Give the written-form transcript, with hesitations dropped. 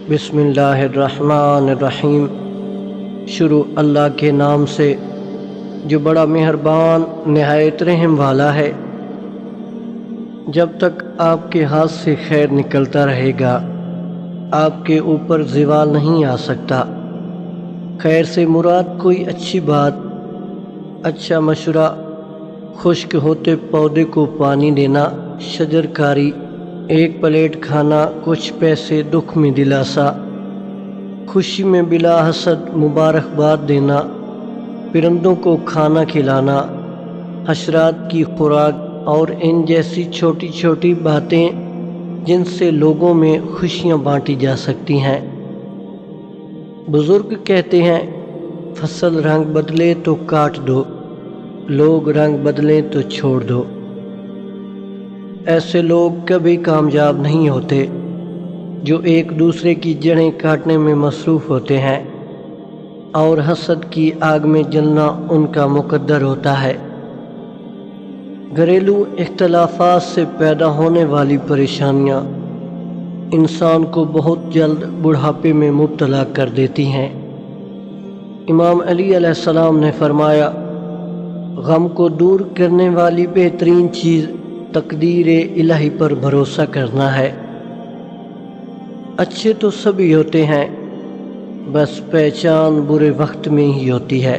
بسم اللہ الرحمن الرحیم۔ شروع اللہ کے نام سے جو بڑا مہربان نہایت رحم والا ہے۔ جب تک آپ کے ہاتھ سے خیر نکلتا رہے گا آپ کے اوپر زوال نہیں آ سکتا۔ خیر سے مراد کوئی اچھی بات، اچھا مشورہ، خشک ہوتے پودے کو پانی دینا، شجر کاری، ایک پلیٹ کھانا، کچھ پیسے دکھ میں دلاسا، خوشی میں بلا حسد مبارکباد دینا، پرندوں کو کھانا کھلانا، حشرات کی خوراک اور ان جیسی چھوٹی چھوٹی باتیں جن سے لوگوں میں خوشیاں بانٹی جا سکتی ہیں۔ بزرگ کہتے ہیں فصل رنگ بدلے تو کاٹ دو، لوگ رنگ بدلیں تو چھوڑ دو۔ ایسے لوگ کبھی کامیاب نہیں ہوتے جو ایک دوسرے کی جڑیں کاٹنے میں مصروف ہوتے ہیں، اور حسد کی آگ میں جلنا ان کا مقدر ہوتا ہے۔ گھریلو اختلافات سے پیدا ہونے والی پریشانیاں انسان کو بہت جلد بڑھاپے میں مبتلا کر دیتی ہیں۔ امام علی علیہ السلام نے فرمایا، غم کو دور کرنے والی بہترین چیز تقدیر الہی پر بھروسہ کرنا ہے۔ اچھے تو سبھی ہوتے ہیں، بس پہچان برے وقت میں ہی ہوتی ہے۔